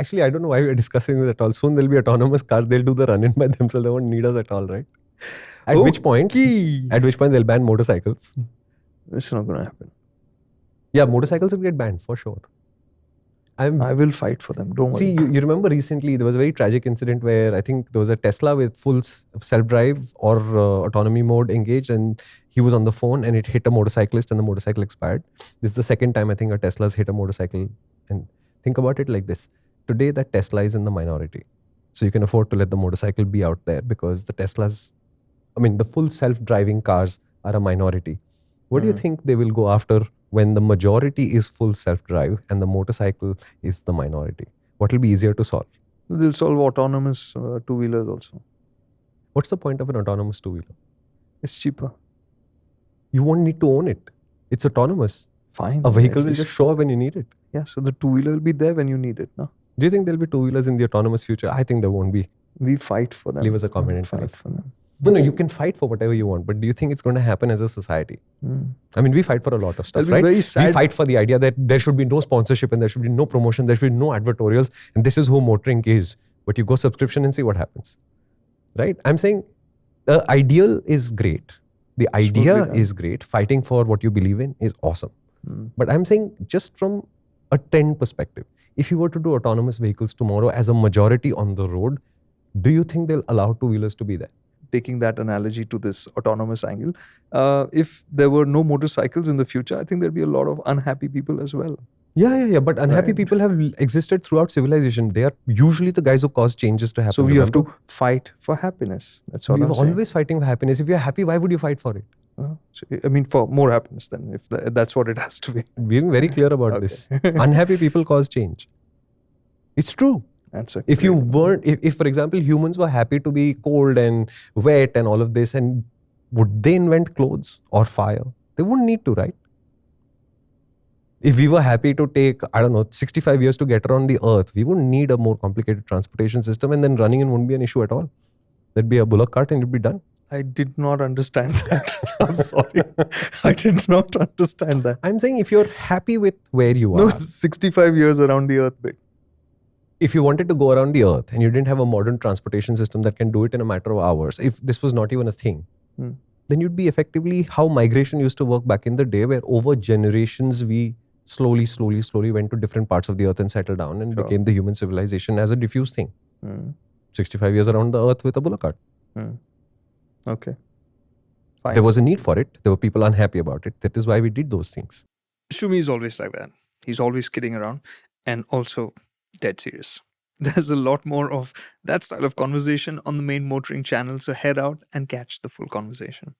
Actually, I don't know why we're discussing this at all. Soon there'll be autonomous cars. They'll do the run-in by themselves. They won't need us at all, right? At which point they'll ban motorcycles. It's not going to happen. Yeah, motorcycles will get banned for sure. I will fight for them. Don't worry. See, you remember recently there was a very tragic incident where I think there was a Tesla with full self-drive or autonomy mode engaged, and he was on the phone and it hit a motorcyclist and the motorcycle expired. This is the second time I think a Tesla's hit a motorcycle. And think about it like this. Today that Tesla is in the minority. So you can afford to let the motorcycle be out there because the the full self-driving cars are a minority. What do you think they will go after when the majority is full self-drive and the motorcycle is the minority? What will be easier to solve? They'll solve autonomous two-wheelers also. What's the point of an autonomous two-wheeler? It's cheaper. You won't need to own it. It's autonomous. Fine. A vehicle will just show up when you need it. Yeah, so the two-wheeler will be there when you need it. No? Do you think there'll be two-wheelers in the autonomous future? I think there won't be. We fight for them. Leave us a comment and fight for them. No, you can fight for whatever you want, but do you think it's going to happen as a society? We fight for a lot of stuff, right? We fight for the idea that there should be no sponsorship and there should be no promotion, there should be no advertorials, and this is who MotorInc is. But you go subscription and see what happens, right? I'm saying the ideal is great. The idea is great. Fighting for what you believe in is awesome. But I'm saying just from a trend perspective, if you were to do autonomous vehicles tomorrow as a majority on the road, do you think they'll allow two-wheelers to be there? Taking that analogy to this autonomous angle, if there were no motorcycles in the future, I think there'd be a lot of unhappy people as well. Yeah. But unhappy people have existed throughout civilization. They are usually the guys who cause changes to happen. So we have to fight for happiness. That's what I'm saying. We're always fighting for happiness. If you're happy, why would you fight for it? For more happiness then, if that's what it has to be. Being very clear about this. Unhappy people cause change. It's true. If you weren't, if for example humans were happy to be cold and wet and all of this, and would they invent clothes or fire? They wouldn't need to, right? If we were happy to take, 65 years to get around the earth, we wouldn't need a more complicated transportation system, and then running in wouldn't be an issue at all. There'd be a bullock cart and it'd be done. I did not understand that. I'm sorry. I did not understand that. I'm saying if you're happy with where you are. No, 65 years around the earth bit. If you wanted to go around the earth and you didn't have a modern transportation system that can do it in a matter of hours, if this was not even a thing, then you'd be effectively how migration used to work back in the day, where over generations we slowly went to different parts of the earth and settled down and became the human civilization as a diffuse thing. 65 years around the earth with a bullock cart. Okay. Fine. There was a need for it. There were people unhappy about it. That is why we did those things. Shumi is always like that. He's always kidding around and also dead serious. There's a lot more of that style of conversation on the main MotorInc channel, so head out and catch the full conversation.